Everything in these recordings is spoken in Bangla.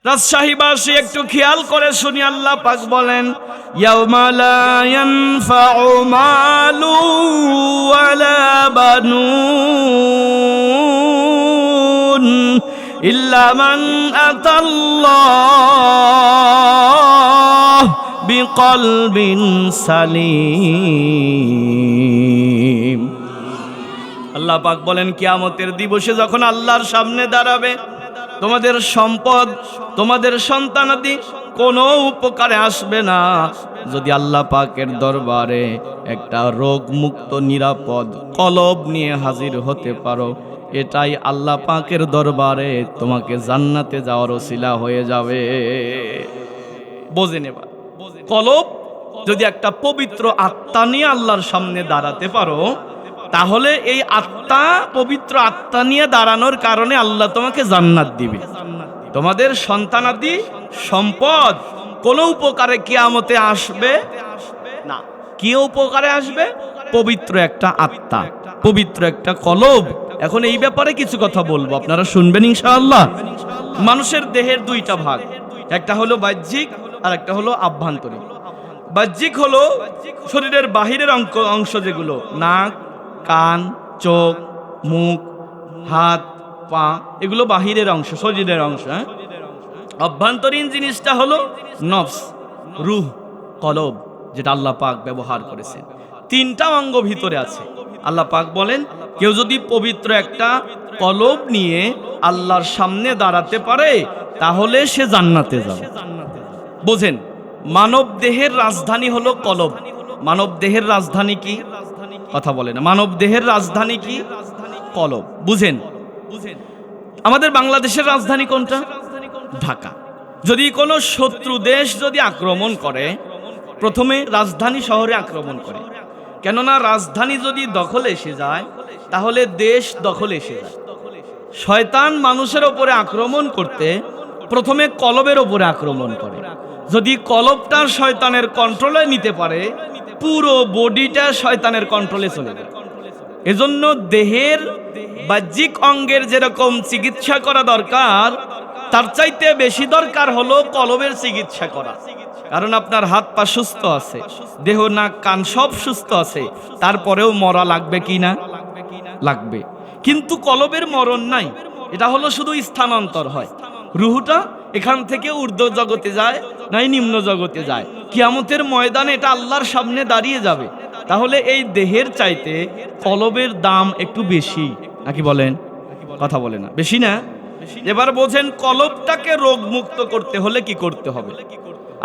রাজশাহীবাসী একটু খেয়াল করে শুনি, আল্লাহ পাক বলেন ইয়াউমা লা ইয়ানফাউ মালু ওয়ালা বানুন ইল্লা মান আতাল্লাহ বিকলবিন সালিম। আল্লাহ পাক বলেন কিয়ামতের দিবসে যখন আল্লাহর সামনে দাঁড়াবে, তোমাদের সম্পদ, তোমাদের সন্তানাদি কোনো উপকারে আসবে না যদি আল্লাহ পাকের দরবারে একটা রোগমুক্ত নিরাপদ কলব নিয়ে হাজির হতে পারো। এটাই আল্লাহ পাকের দরবারে তোমাকে জান্নাতে যাওয়ার ওসিলা হয়ে যাবে। বোঝেন এবার, কলব যদি একটা পবিত্র আত্মা নিয়ে আল্লাহর সামনে দাঁড়াতে পারো, তাহলে এই আত্মা, পবিত্র আত্মা নিয়ে দাঁড়ানোর কারণে আল্লাহ তোমাকে জান্নাত দিবে। তোমাদের সন্তানাদি সম্পদ কোনো উপকারে কিয়ামতে আসবে না। কি উপকারে আসবে? পবিত্র একটা আত্মা, পবিত্র একটা কলব। এখন এই ব্যাপারে কিছু কথা বলবো, আপনারা শুনবেন ইনশাআল্লাহ। মানুষের দেহের দুইটা ভাগ, একটা হলো বাহ্যিক আর একটা হলো আভ্যন্তরীণ। বাহ্যিক হলো শরীরের বাহিরের অংশ, যেগুলো নাক, কান, চোখ, মুখ, হাত, পা, এগুলো বাহিরের অংশ, শরীরের অংশ। অভ্যন্তরীণ জিনিসটা হলো নফস, রূহ, কলব, যেটা আল্লাহ পাক ব্যবহার করেছেন। তিনটা অঙ্গ ভিতরে আছে। আল্লাহ পাক বলেন কেউ যদি পবিত্র একটা কলব নিয়ে আল্লাহর সামনে দাঁড়াতে পারে, তাহলে সে জান্নাতে যাবে। বোঝেন, মানব দেহের রাজধানী হলো কলব। মানব দেহের রাজধানী কি? কথা বলে না। মানব দেহের রাজধানী কি? কলব। বুঝেন, আমাদের বাংলাদেশের রাজধানী কোনটা? ঢাকা। যদি কোনো শত্রু দেশ যদি আক্রমণ করে, প্রথমে রাজধানী শহরে আক্রমণ করে। কেননা রাজধানী যদি দখলে এসে যায়, তাহলে দেশ দখলে এসে যায়। শয়তান মানুষের ওপরে আক্রমণ করতে প্রথমে কলবের ওপরে আক্রমণ করে। যদি কলবটা শয়তানের কন্ট্রোলে নিতে পারে, পুরো বডিটা শয়তানের কন্ট্রোলে চলে যায়। এজন্য দেহের বাহ্যিক অঙ্গের যেরকম চিকিৎসা করা দরকার, তার চাইতে বেশি দরকার হলো কলবের চিকিৎসা করা। কারণ আপনার হাত পা সুস্থ আছে, দেহ নাক কান সব সুস্থ আছে, তারপরেও মরা লাগবে কি না? লাগবে। কিন্তু কলবের মরণ নাই, এটা হলো শুধু স্থানান্তর হয়। রুহুটা এখান থেকে ঊর্ধ্ব জগতে যায়, নাই নিম্ন জগতে যায়। কিয়ামতের ময়দানে এটা আল্লাহর সামনে দাঁড়িয়ে যাবে। তাহলে এই দেহের চাইতে কলবের দাম একটু বেশি, নাকি বলেন? কথা বলে না, বেশি না? এবার বোঝেন, কলবটাকে রোগ মুক্ত করতে হলে কি করতে হবে?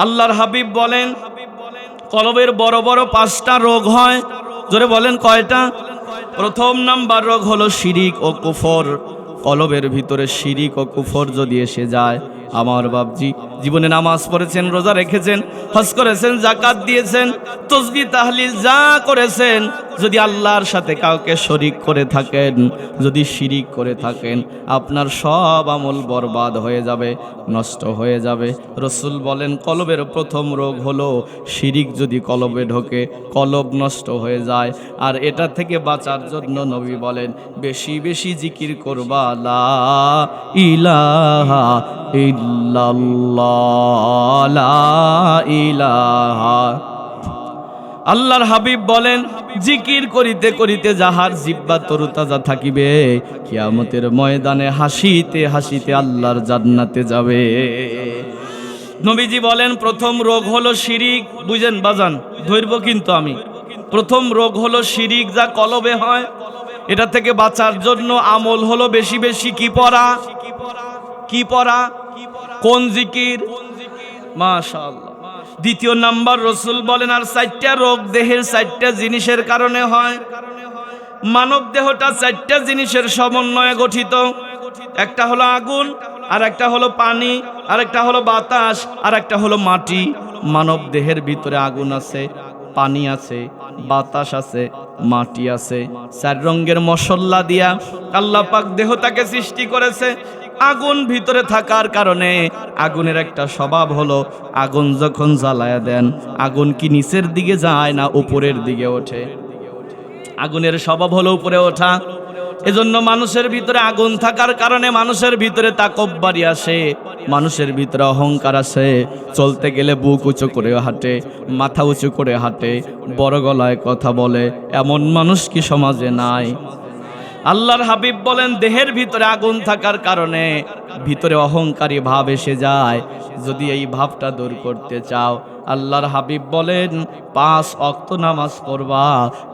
আল্লাহর হাবিব বলেন কলবের বড় বড় 5টা রোগ হয়। জোরে বলেন, কয়টা? প্রথম নাম্বার রোগ হলো শিরিক ও কুফর। কলবের ভিতরে শিরিক ও কুফর যদি এসে যায়, আমার বাপজি জীবনে নামাজ পড়েছেন, রোজা রেখেছেন, হজ করেছেন, যাকাত দিয়েছেন, তাসবিহ তাহলিল যা করেছেন, যদি আল্লাহর সাথে কাউকে শরীক করে থাকেন, যদি শিরিক করে থাকেন, আপনার সব আমল বরবাদ হয়ে যাবে, নষ্ট হয়ে যাবে। রাসূল বলেন কলবের প্রথম রোগ হলো শিরিক। যদি কলবে ঢোকে, কলব নষ্ট হয়ে যায়। আর এটা থেকে বাঁচার জন্য নবী বলেন বেশি বেশি জিকির করবা, লা ইলাহা ইল্লাল্লাহ, লা ইলাহা। আল্লাহর হাবিব বলেন জিকির করিতে করিতে যাহার জিহ্বা তরুতাজা থাকিবে, কিয়ামতের ময়দানে হাসিতে হাসিতে আল্লাহর জান্নাতে যাবে। নবীজি বলেন প্রথম রোগ হলো শিরিক। বুঝেন বাজান, ধরবো কিন্তু আমি। প্রথম রোগ হলো শিরিক, যা কলবে হয়। এটা থেকে বাঁচার জন্য আমল হলো বেশি বেশি কি পড়া? কি পড়া? কোন জিকির? মাশাআল্লাহ। দ্বিতীয় নাম্বার রাসূল বলেন আর 4টা রোগ দেহের 4টা জিনিসের কারণে হয়। মানব দেহটা 4টা জিনিসের সমন্বয়ে গঠিত। একটা হলো আগুন, আর একটা হলো পানি, আর একটা হলো বাতাস, আর একটা হলো মাটি। মানব দেহের ভিতরে আগুন আছে, পানি আছে, বাতাস আছে, মাটি আছে। 4 রঙের মশলা দিয়া আল্লাহ পাক দেহটাকে সৃষ্টি করেছে। আগুন ভিতরে থাকার কারণে আগুনের একটা স্বভাব হলো, আগুন যখন জ্বালায়া দেন, আগুন কি নিচের দিকে যায় না উপরের দিকে ওঠে? আগুনের স্বভাব হলো উপরে ওঠা। এজন্য মানুষের ভিতরে আগুন থাকার কারণে মানুষের ভিতরে তাকব্বুরি আসে, মানুষের ভিতরে অহংকার আসে। চলতে গেলে বুক উঁচু করে হাঁটে, মাথা উঁচু করে হাঁটে, বড় গলায় কথা বলে, এমন মানুষ কি সমাজে নাই? আল্লাহর হাবিব বলেন দেহের ভিতরে আগুন থাকার কারণে ভিতরে অহংকারী ভাব এসে যায়। যদি এই ভাবটা দূর করতে চাও, আল্লাহর হাবিব বলেন 5 ওয়াক্ত নামাজ পড়বা।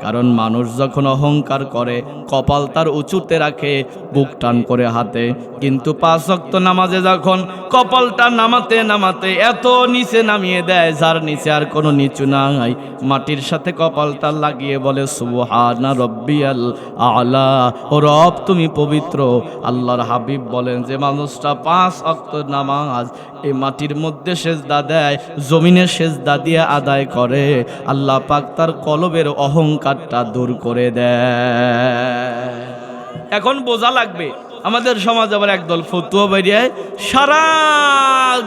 কারণ মানুষ যখন অহংকার করে কপাল তার উঁচুতে রাখে, বুক টান করে হাতে, কিন্তু 5 ওয়াক্ত নামাজে যখন কপালটা নামাতে নামাতে এত নিচে নামিয়ে দেয়, যার নিচে আর কোনো নিচু নাই, মাটির সাথে কপালটা লাগিয়ে বলে সুবহানা রব্বিয়াল আলা, ও রব তুমি পবিত্র। আল্লাহর হাবিব বলেন যে মানুষটা 5 ওয়াক্ত নামাজ এই মাটির মধ্যে সেজদা দেয়, জমিনে সেজদা দিয়ে আদায় করে, আল্লাহ পাক তার কলবের অহংকারটা দূর করে দেয়। এখন বোঝা লাগবে আমাদের সমাজ আবার একদল ফতুয়া বেরিয়ে সারা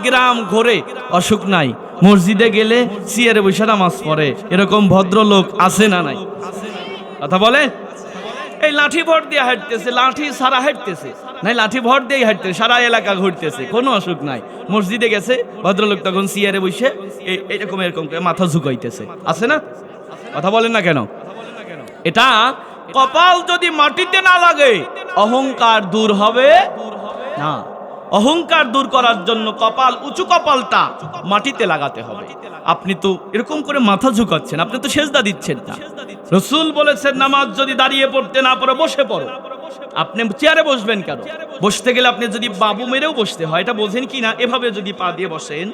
গ্রাম ঘোরে, অসুখ নাই, মসজিদে গেলে চেয়ারে বসে নামাজ পড়ে, এরকম ভদ্রলোক আছে না নাই? কথা বলে। এই লাঠি ভর দিয়ে হাঁটতেছে, লাঠি সারা হাঁটতেছে, নাই লাঠি ভর দিয়ে হাঁটতেছে, সারা এলাকা ঘুরতেছে, কোনো অসুখ নাই। মসজিদে গেছে ভদ্রলোক, তখন চেয়ারে বসে এরকম এরকম মাথা ঝুঁকাইতেছে, আছে না? কথা বলেন না কেন? এটা কপাল যদি মাটিতে না লাগে অহংকার দূর হবে না। অহংকার দূর করার জন্য কপাল, উঁচু কপালটা মাটিতে লাগাতে হবে। আপনি তো এরকম করে মাথা ঝুঁকাচ্ছেন, আপনি তো সেজদা দিচ্ছেন না। রাসূল বলেছেন নামাজ যদি দাঁড়িয়ে পড়তে না পারো বসে পড়ো। আপনি চেয়ারে বসবেন কেন? বসতে গেলে আপনি যদি বাবু মেরেও বসতে হয়, এটা বোঝেন কি না? এভাবে যদি পা দিয়ে বসেন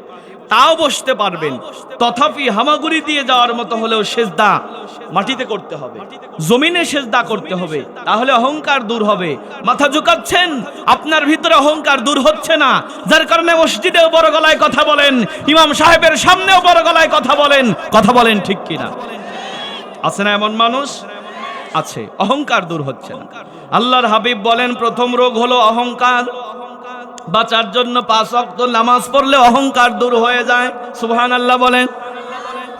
তাও বসতে পারবেন, তথাপি হামাগুড়ি দিয়ে যাওয়ার মতো হলেও সেজদা মাটিতে করতে হবে, জমিনে সেজদা করতে হবে, তাহলে অহংকার দূর হবে। মাথা ঝুঁকাচ্ছেন, আপনার ভিতরে অহংকার দূর হচ্ছে না, যার কারণে মসজিদেও বড় গলায় কথা বলেন, ইমাম সাহেবের সামনেও বড় গলায় কথা বলেন। কথা বলেন ঠিক কিনা? আছে না এমন মানুষ? আছে, অহংকার দূর হচ্ছে না। আল্লাহর হাবিব বলেন প্রথম রোগ হলো অহংকার। বাঁচার জন্য 5 ওয়াক্ত নামাজ পড়লে অহংকার দূর হয়ে যায়। সুবহানাল্লাহ বলেন।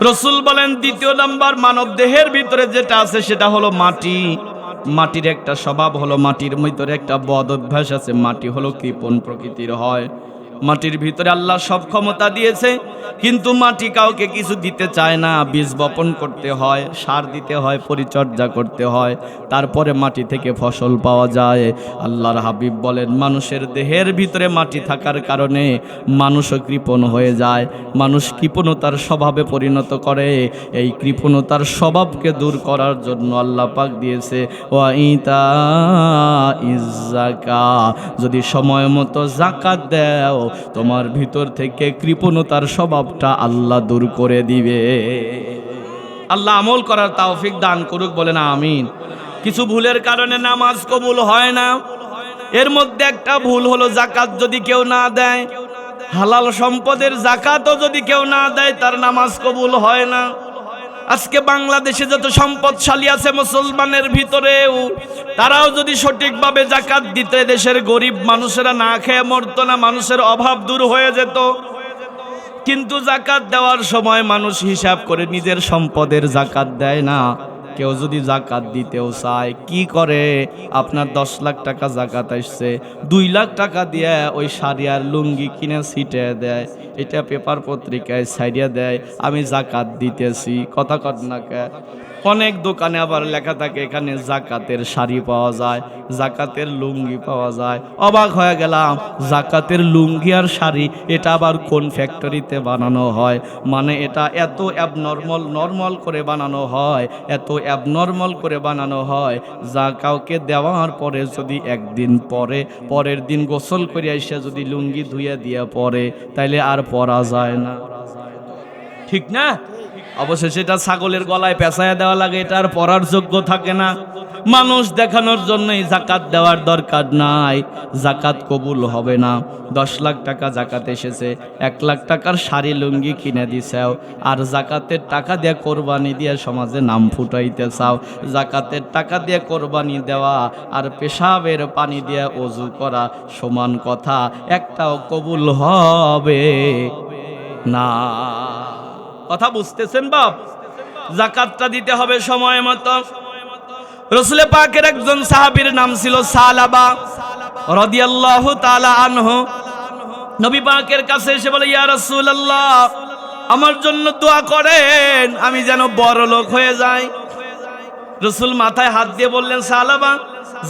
রাসূল বলেন দ্বিতীয় নাম্বার মানব দেহের ভিতরে যেটা আছে সেটা হলো মাটি। মাটির একটা স্বভাব হলো, মাটির ভিতরে একটা বদ অভ্যাস আছে, মাটি হলো কৃপণ প্রকৃতির হয়। মাটির ভিতরে আল্লাহ সব ক্ষমতা দিয়েছে, কিন্তু মাটি কাউকে কিছু দিতে চায় না। বীজ বপন করতে হয়, সার দিতে হয়, পরিচর্যা করতে হয়, তারপরে মাটি থেকে ফসল পাওয়া যায়। আল্লাহর হাবিব বলেন মানুষের দেহের ভিতরে মাটি থাকার কারণে মানুষও কৃপণ হয়ে যায়, মানুষ কৃপণতার স্বভাবে পরিণত করে। এই কৃপণতার স্বভাবকে দূর করার জন্য আল্লাহ পাক দিয়েছে ওয়াইতা ইজ্জাকা, যদি সময় মতো যাকাত দাও তোমার ভিতর থেকে কৃপণতার স্বভাবটা আল্লাহ দূর করে দিবে। আল্লাহ আমল করার তৌফিক দান করুক, বলেন আমিন। কিছু ভুলের কারণে নামাজ কবুল হয় না। এর মধ্যে একটা ভুল হলো যাকাত যদি কেউ না দেয়, হালাল সম্পদের যাকাতও যদি কেউ না দেয় তার নামাজ কবুল হয় না। আজকে বাংলাদেশে যত সম্পদশালী আছে মুসলমানের ভিতরেও, তারাও যদি সঠিকভাবে যাকাত দিত, দেশের গরিব মানুষেরা না খেয়ে মরতো না, মানুষের অভাব দূর হয়ে যেত। কিন্তু যাকাত দেওয়ার সময় মানুষ হিসাব করে নিজের সম্পদের যাকাত দেয় না। কেউ যদি যাকাত দিতেও চায় কি করে, আপনার 10 লাখ টাকা যাকাত আসছে, 2 লাখ টাকা দিয়ে ওই শাড়ি আর লুঙ্গি কিনে ছিটে দেয়, এটা পেপার পত্রিকায় ছাইড়িয়া দেয় আমি যাকাত দিতেছি। কথা কর না কে? অনেক দোকানে আবার লেখা থাকে এখানে যাকাতের শাড়ি পাওয়া যায়, যাকাতের লুঙ্গি পাওয়া যায়। অবাক হয়ে গেলাম, যাকাতের লুঙ্গি আর শাড়ি এটা আবার কোন ফ্যাক্টরিতে বানানো হয়? মানে এটা এত নর্মাল করে বানানো হয়, এত অ্যাবনর্মাল করে বানানো হয়, যা কাউকে দেওয়ার পরে যদি একদিন পরে পরের দিন গোসল করে এসে যদি লুঙ্গি ধুয়ে দিয়ে পরে তাইলে আর পরা যায় না, ঠিক না? অবশেষে এটা ছাগলের গলায় পেঁচায়া দেওয়া লাগে, এটা আর পরার যোগ্য থাকে না। মানুষ দেখানোর জন্যই যাকাত দেওয়ার দরকার নাই, যাকাত কবুল হবে না। 10 লাখ টাকা যাকাত এসেছে, 1 লাখ টাকার শাড়ি লুঙ্গি কিনে দিছাও, আর যাকাতের টাকা দিয়ে কোরবানি দিয়ে সমাজে নাম ফুটাইতে চাও। যাকাতের টাকা দিয়ে কোরবানি দেওয়া আর পেশাবের পানি দিয়ে ওযু করা সমান কথা, একটাও কবুল হবে না। কথা বুঝতেছেন বাপ? যাকাতটা দিতে হবে সময় মতো। রাসূল পাকের একজন সাহাবীর নাম ছিল সালাবা রাদিয়াল্লাহু তাআলা আনহু। নবী পাকের কাছে এসে বলে, ইয়া রাসূলুল্লাহ, আমার জন্য দোয়া করেন, আমি যেন বড় লোক হয়ে যাই। রাসূল মাথায় হাত দিয়ে বললেন, সালাবা,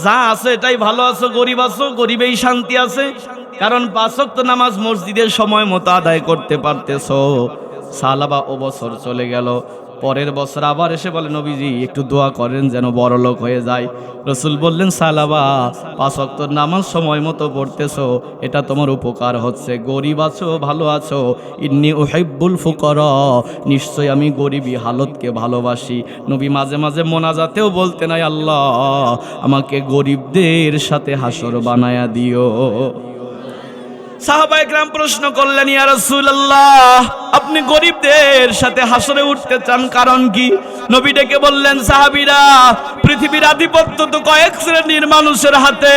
যা আছো এটাই ভালো আছো, গরিব আছো, গরিবেই শান্তি আছে, কারণ 5 ওয়াক্ত নামাজ মসজিদের সময় মতো আদায় করতে পারতেছো। সালাবা ও বছর চলে গেল। পরের বছর আবার এসে বলে, নবীজি একটু দোয়া করেন যেন বড় লোক হয়ে যায়। রাসূল বললেন, সালাবা, 5 ওয়াক্ত নামাজ সময় মতো পড়তেছো, এটা তোমার উপকার হচ্ছে, গরিব আছো, ভালো আছো। ইন্নী উহিব্বুল ফুকারা, নিশ্চয় আমি গরিবী হালতকে ভালোবাসি। নবী মাঝে মাঝে মোনাজাতেও বলতেন, আল্লাহ আমাকে গরিবদের সাথে হাসর বানায়া দিও। সাহাবায়ে কেরাম প্রশ্ন করলেন, ইয়া রাসূলুল্লাহ, আপনি গরিবদের সাথে হাসরে উঠতে চান, কারণ কি? নবী ডেকে বললেন, সাহাবীরা, পৃথিবীর আধিপত্য তো কয়েক শ্রেণীর মানুষের হাতে,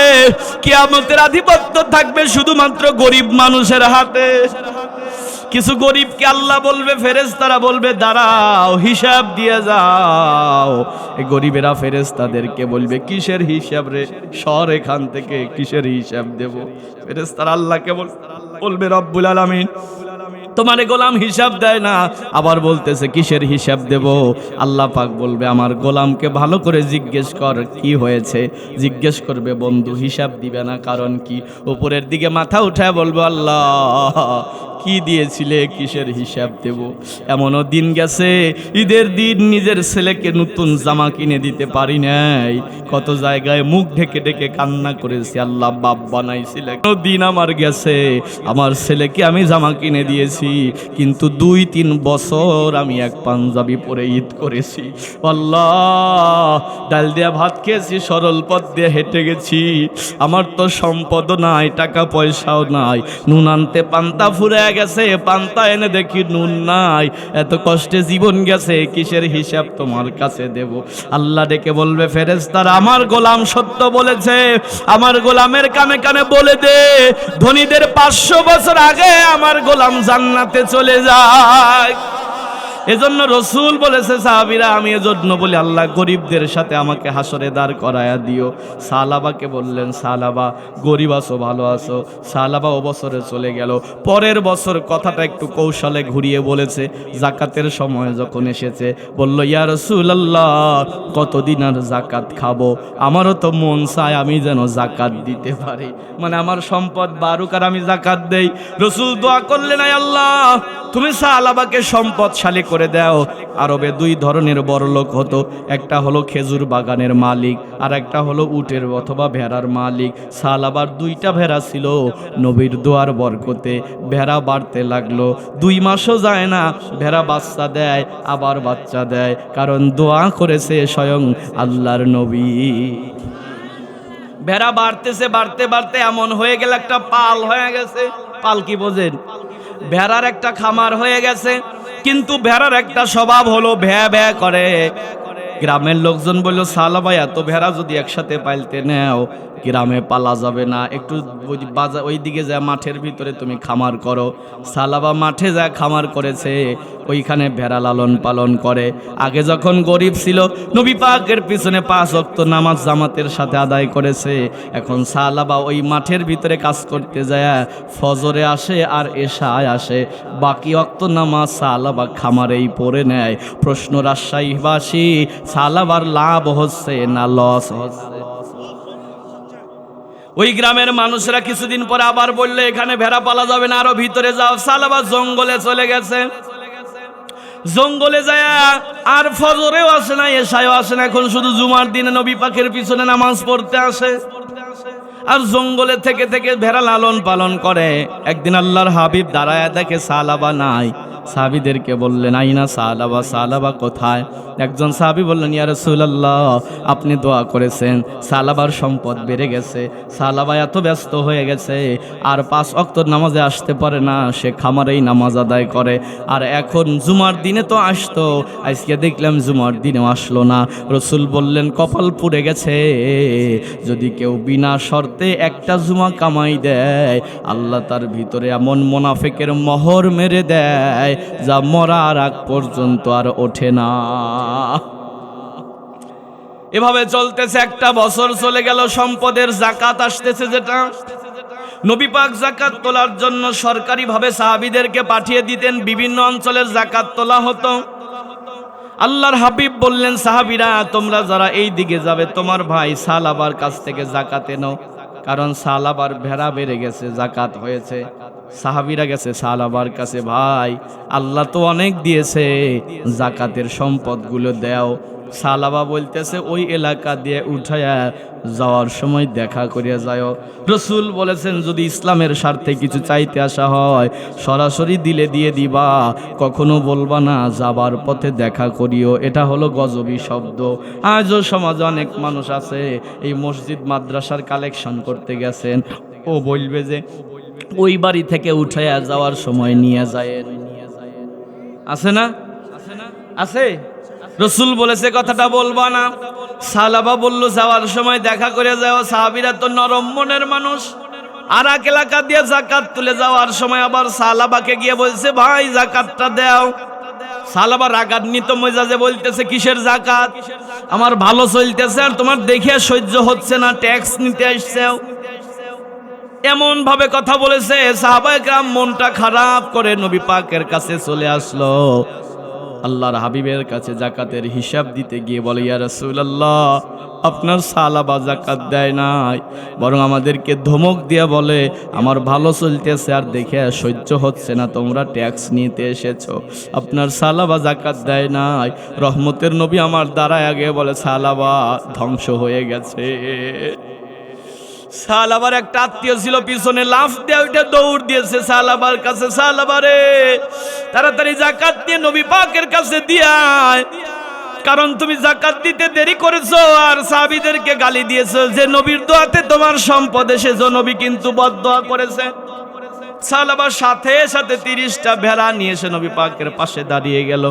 কিয়ামতের আধিপত্য থাকবে শুধুমাত্র গরিব মানুষের হাতে। কিছু গরিবকে আল্লাহ বলবে, ফেরেশতারা বলবে, দাঁড়াও হিসাব দিয়ে যাও। এই গরিবেরা ফেরেশতাদেরকে বলবে, কিসের হিসাব রে, সর এখান থেকে, কিসের হিসাব দেব? ফেরেশতারা আল্লাহকে বলবে, রব্বুল আলামিন তোমার গোলাম হিসাব দেয় না, আবার বলতেছে কিসের হিসাব দেব? আল্লাহ পাক বলবে, আমার গোলামকে ভালো করে জিজ্ঞেস কর কি হয়েছে। জিজ্ঞেস করবে, বন্ধু হিসাব দিবে না, কারণ কি? উপরের দিকে মাথা উঠায় বলবো, আল্লাহ কি দিয়েছিলে, কিসের হিসাব দেব? এমনও দিন গেছে, ঈদের দিন নিজের ছেলেকে নতুন জামা কিনে দিতে পারি নাই, কত জায়গায় মুখ ঢেকে ঢেকে কান্না করেছি, আল্লাহ বাপ বানাইছিলে। দিন আমার গেছে, আমার ছেলেকে আমি জামা কিনে দিয়েছি, কিন্তু 2-3 বছর আমি এক পাঞ্জাবি পরে ঈদ করেছি। আল্লাহ, ডাল দিয়া ভাত খেয়েছি, সরল পথ দিয়ে হেঁটে গেছি, আমার তো সম্পদও নাই, টাকা পয়সাও নাই, নুন আনতে পান্তা ফুরে গেছে, পান্তা এনে দেখি নুন নাই, এত কষ্টে জীবন গেছে, কিসের হিসাব তোমার কাছে দেব? আল্লাহ ডেকে বলবে, ফেরেশতারা, আমার গোলাম সত্য বলেছে, আমার গোলামের কানে কানে বলে দে, ধনীদের 500 বছর আগে আমার গোলাম জান্নাতে চলে যায়। এজন্য রসুল বলেছে, সাহাবীরা, আমি এজন্য বলি, আল্লাহ গরিবদের সাথে আমাকে হাসরে দাঁড় করায়া দিও। সালাবাকে বললেন, সালাবা, গরিব আছো, ভালো আছো। সালাবা ও বছরে চলে গেল। পরের বছর কথাটা একটু কৌশলে ঘুরিয়ে বলেছে। জাকাতের সময় যখন এসেছে, বলল, ইয়া রাসূলুল্লাহ, কতদিন আর জাকাত খাবো? আমারও তো মন চায় আমি যেন জাকাত দিতে পারি, মানে আমার সম্পদ বাড়ুক আর আমি জাকাত দেই। রসুল দোয়া করলেন, আয় আল্লাহ, তুমি সালাবাকে সম্পদশালী করে দাও। আরবে 2 ধরনের বড় লোক হতো, একটা হলো খেজুর বাগানের মালিক, আর একটা হলো উটের অথবা ভেড়ার মালিক। সালাবার 2টা ভেড়া ছিল। নবীর দোয়ার বরকতে ভেড়া বাড়তে লাগলো। 2 মাসও যায় না, ভেড়া বাচ্চা দেয়, আবার বাচ্চা দেয়, কারণ দোয়া করেছে স্বয়ং আল্লাহর নবী। ভেড়া বাড়তেছে, বাড়তে বাড়তে এমন হয়ে গেল, একটা পাল হয়ে গেছে। পাল কি বোঝেন? ভেড়ার একটা খামার হয়ে গেছে, কিন্তু ভেড়ার একটা স্বভাব হলো ভ্যা ভ্যা করে। গ্রামের লোকজন বলল, সালাবা, এত ভেড়া যদি একসাথে পালতে নেও, গ্রামে পালা যাবে না, একটু ওই দিকে যা মাঠের ভিতরে তুমি খামার করো। সালাবা মাঠে যা খামার করেছে, ওইখানে ভেড়া লালন পালন করে। আগে যখন গরিব ছিল, নবী পাকের পিছনে 5 ওয়াক্ত নামাজ জামাতের সাথে আদায় করেছে। এখন সালাবা ওই মাঠের ভিতরে কাজ করতে যায়, ফজরে আসে আর এশায় আসে, বাকি ওয়াক্ত নামাজ সালাবা খামারেই পড়ে নেয়। প্রশ্ন, রাজশাহীবাসী, সালাবার লাভ হচ্ছে না লস হচ্ছে? ওই গ্রামের মানুষরা কিছুদিন পরে আবার বললে, এখানে ভেড়া পালা যাবে না, আরো ভিতরে যাও। সালাবা জঙ্গলে চলে গেছে। জঙ্গলে যায় আর ফজরেও আসে না, এশায়ও আসে না, এখন শুধু জুমার দিনে নবী পাকের পিছনে নামাজ পড়তে আসে। আর জঙ্গলে থেকে থেকে ভেড়া লালন পালন করে। একদিন আল্লাহর হাবিব দাঁড়ায় দেখে সালাবা নাই। সাহাবীদেরকে বললেন, আইনা সালাবা, সালাবা কোথায়? একজন সাহাবী বললেন, ইয়া রাসূলুল্লাহ, আপনি দোয়া করেছেন, সালাবার সম্পদ বেড়ে গেছে, সালাবা এত ব্যস্ত হয়ে গেছে আর 5 ওয়াক্ত নামাজে আসতে পারে না, সে খামারেই নামাজ আদায় করে। আর এখন জুমার দিনে তো আসতো, আজকে দেখলাম জুমার দিনেও আসলো না। রসুল বললেন, কপাল পুড়ে গেছে, যদি কেউ বিনা শর্তে একটা জুমা কামাই দেয়, আল্লাহ তার ভিতরে এমন মুনাফিকের মোহর মেরে দেয় যা মরার আগ পর্যন্ত আর ওঠে না। এভাবে চলতেছে, একটা বছর চলে গেল, সম্পদের যাকাত আসতেছে যেটা, নবী পাক যাকাত তোলার জন্য সরকারিভাবে সাহাবীদেরকে পাঠিয়ে দিতেন, বিভিন্ন অঞ্চলের যাকাত তোলা হতো। আল্লাহর হাবিব বললেন, সাহাবীরা তোমরা যারা এই দিকে যাবে তোমার ভাই সালাবার কাছ থেকে যাকাত এনো, কারণ সালাবার ভেড়া বেড়ে গেছে, যাকাত হয়েছে। সাহাবীরা গেছে সালাবার কাছে, ভাই আল্লাহ তো অনেক দিয়েছে, যাকাতের সম্পদগুলো দাও। সালাবা বলতেছে, ওই এলাকা দিয়ে উঠায়া যাওয়ার সময় দেখা করিয়া যায়। রসুল বলেছেন, যদি ইসলামের স্বার্থে কিছু চাইতে আসা হয় সরাসরি দিলে দিয়ে দিবা, কখনো বলবা না যাবার পথে দেখা করিও। এটা হলো গজবী শব্দ। আজও সমাজে অনেক মানুষ আছে, এই মসজিদ মাদ্রাসার কালেকশন করতে গেছেন, ও বলবে যে ওই বাড়ি থেকে উঠায়া যাওয়ার সময় নিয়ে যায়। আছে না? আছে। রসুল বলেছে কথাটা বলবা না। সালাবা বলল, যাওয়ার সময় দেখা করে যাও। সাহাবীরা তো নরম মনের মানুষ, আর এক এলাকা দিয়ে যাকাত তুলে যাওয়ার সময় আবার সালাবাকে গিয়ে বলছে, ভাই যাকাতটা দাও। সালাবা রাগান্বিত মেজাজে বলতেছে, কিসের যাকাত? আমার ভালো চলতেছে আর তোমার দেখে সহ্য হচ্ছে না, ট্যাক্স নিতে আসছেও। এমন ভাবে কথা বলেছে, সাহাবায়ে কেরাম মনটা খারাপ করে নবী পাকের কাছে চলে আসলো। আল্লাহর হাবিবের কাছে যাকাতের হিসাব দিতে গিয়ে বলে, ইয়া রাসূলুল্লাহ, আপনার সালাবা যাকাত দেয় নাই, বরং আমাদেরকে ধমক দিয়ে বলে আমার ভালো চলতেছে আর দেখে সহ্য হচ্ছে না, তোমরা ট্যাক্স নিতে এসেছো, আপনার সালাবা যাকাত দেয় নাই। রহমতের নবী আমার দ্বারায় আগে বলে, সালাবা ধ্বংস হয়ে গেছে। সালাবার একটা আত্মীয় ছিল, পিছনে লাফ দিয়ে ওইটা দৌড় দিয়েছে সালাবার কাছে, সালাবারে তাড়াতাড়ি যাকাত দিয়ে নবী পাকের কাছে দিয়ায়, কারণ তুমি যাকাত দিতে দেরি করেছো আর সাহাবীদেরকে গালি দিয়েছো যে নবীর দোয়াতে তোমার সম্পদ এসেছে। নবী কিন্তু বদদোয়া করেছে। সালাবার সাথে সাথে 30টা ভেড়া নিয়ে এসে নবী পাকের পাশে দাঁড়িয়ে গেল।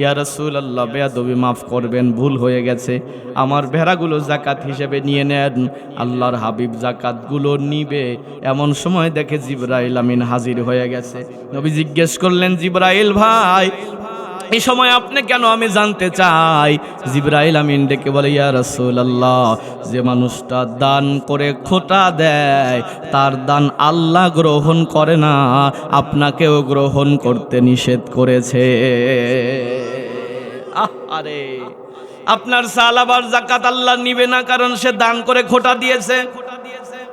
ইয়া রাসূলুল্লাহ, বেয়াদবি মাফ করবেন, ভুল হয়ে গেছে, আমার ভেড়াগুলো যাকাত হিসেবে নিয়ে নেন। আল্লাহর হাবিব যাকাতগুলো নিবে, এমন সময় দেখে জিবরাইল আমিন হাজির হয়ে গেছে। নবী জিজ্ঞেস করলেন, জিবরাইল ভাই এই সময় আপনি কেন? আমি জানতে চাই। জিবরাইল আমিন ডেকে বলে, ইয়া রাসূলুল্লাহ, যে মানুষটা দান করে খোটা দেয় তার দান আল্লাহ গ্রহণ করে না, আপনাকেও গ্রহণ করতে নিষেধ করেছে। আরে আপনার সালাবার যাকাত আল্লাহ নিবে না, কারণ সে দান করে খোটা দিয়েছে।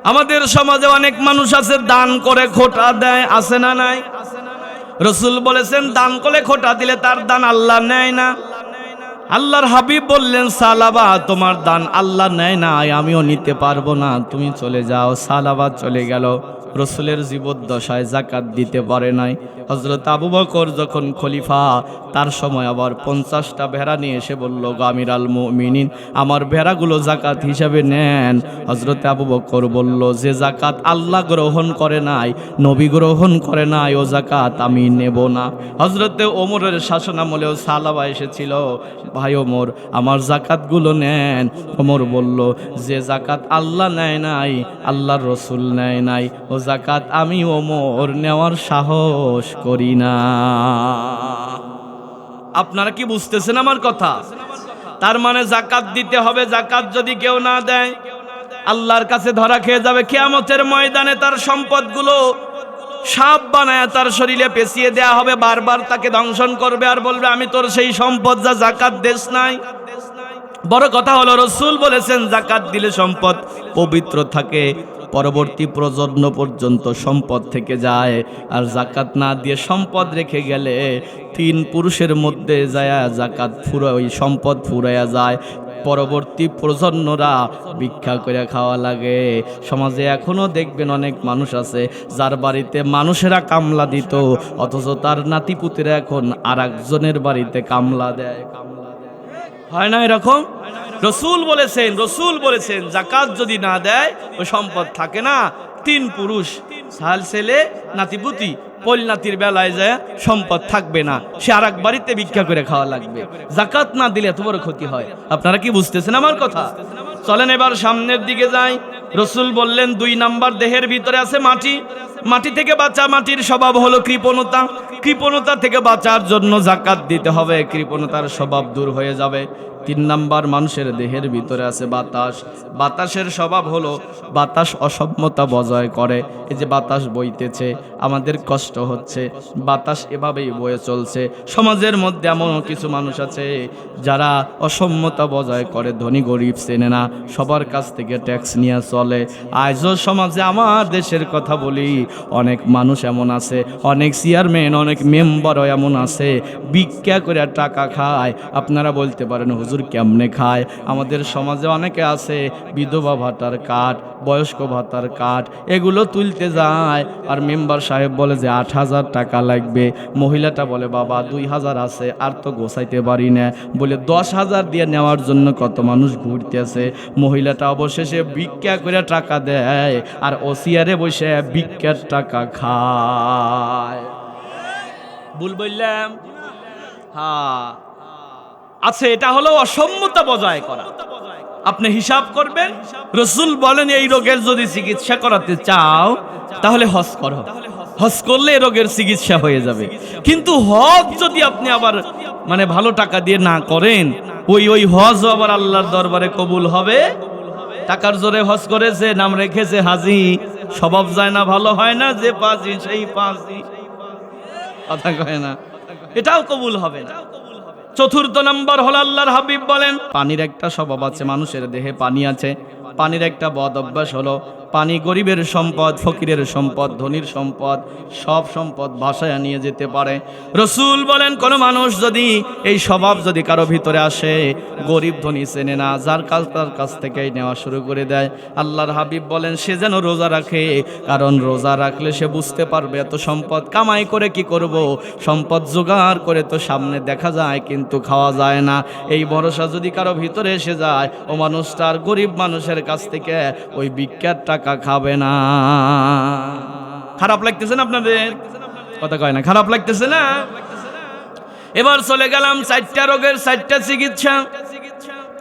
আমাদের সমাজে অনেক মানুষ আছে দান করে খোটা দেয়, আছে না নাই? রসুল বলেছেন, দান করে খোটা দিলে তার দান আল্লাহ নেয় না। আল্লাহর হাবিব বললেন, সালাবা তোমার দান আল্লাহ নেয় না, আমিও নিতে পারবো না, তুমি চলে যাও। সালাবা চলে গেল। রসুলের জীবদ্দশায় যাকাত দিতে পারে নাই। হযরত আবু বকর যখন খলিফা, তার সময় আবার 50টা ভেড়া নিয়ে এসে বলল, আমিরুল মুমিনিন, আমার ভেড়াগুলো যাকাত হিসাবে নেন। হযরত আবু বকর বলল, যে যাকাত আল্লাহ গ্রহণ করে নাই, নবী গ্রহণ করে নাই, ও যাকাত আমি নেব না। হযরতে ওমরের শাসনামলেও সালাবা এসেছিল, ভাই ওমর আমার যাকাতগুলো নেন। ওমর বলল, যে যাকাত আল্লাহ নেয় নাই, আল্লাহর রসুল নেয় নাই, ও যাকাত আমি ওমর নেওয়ার সাহস করি না। আপনারা কি বুঝতেছেন আমার কথা? তার মানে যাকাত দিতে হবে। যাকাত যদি কেউ না দেয় আল্লাহর কাছে ধরা খেয়ে যাবে। কিয়ামতের ময়দানে তার সম্পদগুলো সাপ বানায় তার শরীরে পেঁচিয়ে দেয়া হবে, বারবার তাকে দংশন করবে আর বলবে, আমি তোর সেই সম্পদ যা যাকাত দেশ নাই। বড় কথা হলো, রসুল বলেছেন যাকাত দিলে সম্পদ পবিত্র থাকে, পরবর্তী প্রজন্ম পর্যন্ত সম্পদ থেকে যায়। আর যাকাত না দিয়ে সম্পদ রেখে গেলে 3 পুরুষের মধ্যে যায় যাকাত ওই সম্পদ ফুরাইয়া যায়, পরবর্তী প্রজন্মরা ভিক্ষা করে খাওয়া লাগে। সমাজে এখনো দেখবেন অনেক মানুষ আছে যার বাড়িতে মানুষেরা কামলা দিত, অথচ তার নাতিপুতিরা এখন আর একজনের বাড়িতে কামলা দেয়। হয় না এরকম? রসুল বলেছেন যাকাত যদি না দেয় ওই সম্পদ থাকে না। 3 পুরুষ, সাল ছেলে, নাতিপুতি, পরিণাতির বেলায় যায় সম্পদ থাকবে না, সে আর এক বাড়িতে ভিক্ষা করে খাওয়া লাগবে। যাকাত না দিলে এত বড় ক্ষতি হয়। আপনারা কি বুঝতেছেন আমার কথা? চলেন এবার সামনের দিকে যাই। রসুল বললেন 2 নাম্বার, দেহের ভিতরে আছে মাটি, মাটি থেকে বাঁচা। মাটির স্বভাব হলো কৃপণতা, কৃপণতা থেকে বাঁচার জন্য যাকাত দিতে হবে, কৃপণতার স্বভাব দূর হয়ে যাবে। 3 নাম্বার, মানুষের দেহের ভিতরে আছে বাতাস। বাতাসের স্বভাব হলো বাতাস অসম্যতা বজায় করে। এই যে বাতাস বইতেছে, আমাদের কষ্ট হচ্ছে, বাতাস এভাবেই বয়ে চলছে। সমাজের মধ্যে এমন কিছু মানুষ আছে যারা অসম্যতা বজায় করে, ধনী গরিব চেনে না, সবার কাছ থেকে ট্যাক্স নিয়ে চলে। আজও সমাজে আমার দেশের কথা বলি, অনেক মানুষ এমন আছে, অনেক চেয়ারম্যান, অনেক মেম্বারও এমন আছে ভিক্ষা করে টাকা খায়। আপনারা বলতে পারেন হুজুর কেমনে খায়? আমাদের সমাজে অনেকে আছে বিধবা ভাতার কার্ড, বয়স্ক ভাতার কার্ড, এগুলো তুলতে যায়, আর মেম্বার সাহেব বলে যে 8,000 টাকা লাগবে। মহিলাটা বলে বাবা 2,000 আছে, আর তো গোছাইতে পারি না, বলে 10,000 দিয়ে নেওয়ার জন্য কত মানুষ ঘুরতেছে। মহিলাটা অবশেষে ভিক্ষা করে টাকা দেয়, আর ও চেয়ারে বসে ভিক্ষার টাকা খায়। ভুল বললাম? হ্যাঁ আছে, এটা হলো অসম্যতা বজায় করা। আপনি হিসাব করবেন, রাসূল বলেন এই রোগের যদি চিকিৎসা করাতে চাও তাহলে হজ করো, হজ করলে এই রোগের চিকিৎসা হয়ে যাবে। কিন্তু হজ যদি আপনি আবার মানে ভালো টাকা দিয়ে না করেন, ওই হজ আবার আল্লাহর দরবারে কবুল হবে? টাকার জোরে হজ করেছে, নাম রেখেছে হাজি, স্বভাব যায় না, ভালো হয় না, যে পাজি সেই পাজি, কথা কয় না, এটাও কবুল হবে না। 4 নম্বর হলো আল্লাহর হাবিব বলেন পানির একটা স্বভাব আছে, মানুষের দেহে পানি আছে। পানির একটা বদ অভ্যাস হলো পানি গরিবের সম্পদ, ফকিরের সম্পদ, ধনীর সম্পদ, সব সম্পদ ভাসায় নিয়ে যেতে পারে। রাসূল বলেন কোন মানুষ যদি এই স্বভাব যদি কারো ভিতরে আসে, গরিব ধনী চেনে না, যার কাজ তার কাছ থেকেই নেওয়া শুরু করে দেয়, আল্লাহর হাবিব বলেন সে যেন রোজা রাখে, কারণ রোজা রাখলে সে বুঝতে পারবে এত সম্পদ কামাই করে কি করব, সম্পদ জোগাড় করে তো সামনে দেখা যায় কিন্তু খাওয়া যায় না। এই ভরসা যদি কারো ভিতরে এসে যায়, ও মানুষটার গরিব মানুষের কাছ থেকে ওই ভিক্ষার টাকা খাবে না। খারাপ লাগতেছে না আপনাদের? কথা কয় না, খারাপ লাগতেছে না? এবার চলে গেলাম 4টা রোগের 4টা চিকিৎসা।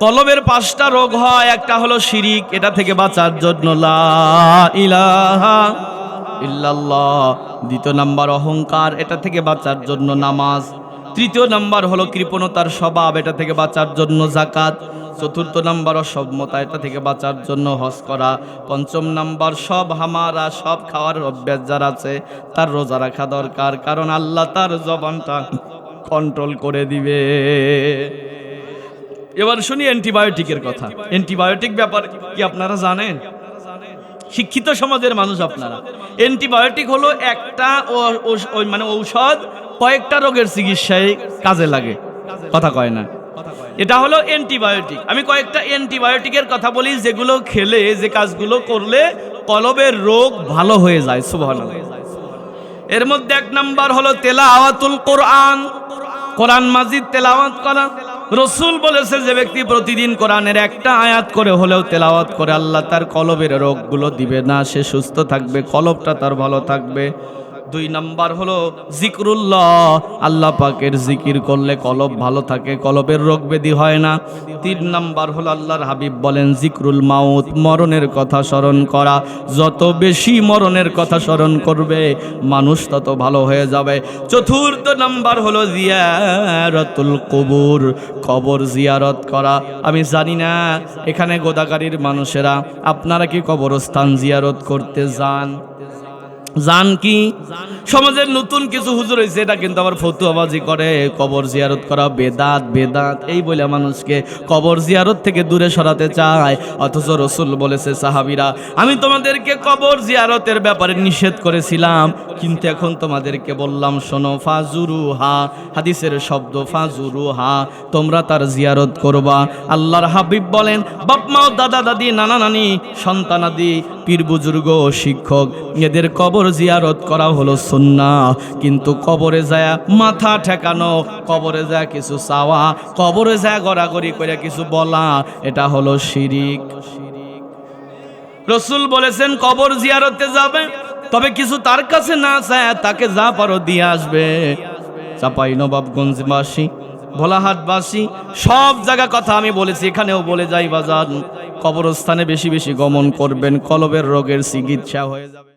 কলবের 5টা রোগ হয়, একটা হলো শিরিক, এটা থেকে বাঁচার জন্য লা ইলাহা ইল্লাল্লাহ। 2 নাম্বার অহংকার, এটা থেকে বাঁচার জন্য নামাজ। 3 নাম্বার হলো কৃপণতার স্বভাব, এটা থেকে বাঁচার জন্য যাকাত। 4 নাম্বার অসম্যতা, এটা থেকে বাঁচার জন্য হজ করা। 5 নাম্বার সব হামারা, সব খাওয়ার অভ্যাস যার আছে তার রোজা রাখা দরকার, কারণ আল্লাহ তার জবানটা কন্ট্রোল করে দিবে। এবার শুনি অ্যান্টিবায়োটিকের কথা। অ্যান্টিবায়োটিক ব্যাপার কি আপনারা জানেন? শিক্ষিত সমাজের মানুষ আপনারা, অ্যান্টিবায়োটিক হলো একটা মানে ঔষধ, কয়েকটা রোগের চিকিৎসায় কাজে লাগে, কথা কয় না। এটা হলো অ্যান্টিবায়োটিক। আমি কয়েকটা অ্যান্টিবায়োটিকের কথা বলি যেগুলো খেলে, যে কাজগুলো করলে কলবের রোগ ভালো হয়ে যায়। সুবহানাল্লাহ। এর মধ্যে 1 নাম্বার হলো তেলাওয়াতুল কোরআন, কোরআন মাজিদ তেলাওয়াত করা। রাসূল বলেছে যে ব্যক্তি প্রতিদিন কোরআনের একটা আয়াত করে হলেও তেলাওয়াত করে, আল্লাহ তার কলবের রোগগুলো দিবে না, সে সুস্থ থাকবে, কলবটা তার ভালো থাকবে। 2 নাম্বার হলো জিকরুল্লাহ, আল্লাহ পাকের জিকির করলে কলব ভালো থাকে, কলবের রোগ ব্যাধি হয় না। 3 নাম্বার হলো আল্লাহর হাবিব বলেন জিকরুল মাউত, মরণের কথা স্মরণ করা। যত বেশি মরণের কথা স্মরণ করবে মানুষ তত ভালো হয়ে যাবে। 4 নাম্বার হলো জিয়ারতুল কবর, কবর জিয়ারত করা। আমি জানি না এখানে গোদাগাড়ির মানুষেরা আপনারা কি কবরস্থান জিয়ারত করতে যান? জান কি? সমাজের নতুন কিছু হুজুর হয়েছে, এটা কিন্তু আবার ফতুয়াবাজি করে, কবর জিয়ারত করা বেদাত বেদাত এই বলে মানুষকে কবর জিয়ারত থেকে দূরে সরাতে চায়। অথচ রাসূল বলেছে সাহাবীরা আমি তোমাদেরকে কবর জিয়ারতের ব্যাপারে নিষেধ করেছিলাম, কিন্তু এখন তোমাদেরকে বললাম শোনো, ফাজুরুহা, হাদিসের শব্দ ফাজুরুহা, তোমরা তার জিয়ারত করবা। আল্লাহর হাবিব বলেন বাপ মা, দাদা দাদি, নানা নানি, সন্তানাদি, পীর বুজুর্গ, শিক্ষক, এদের কবর জিয়ারত করা হলো সুন্নাহ। কিন্তু কবরে যায় মাথা ঠেকানো, কবরে যায় কিছু চাওয়া, কবরে যায় গড়াগড়ি করে কিছু বলা, এটা হলো শিরিক। রাসূল বলেছেন কবর জিয়ারতে যাবে, তবে কিছু তার কাছে না চায়, তাকে যা পারো দিয়ে আসবে। চাঁপাইনবাবগঞ্জবাসী, ভোলাহাটবাসী, সব জায়গা কথা আমি বলেছি, এখানেও বলে যাই বাজান, কবরস্থানে বেশি বেশি গমন করবেন, কলবের রোগের চিকিৎসা হয়ে যাবে।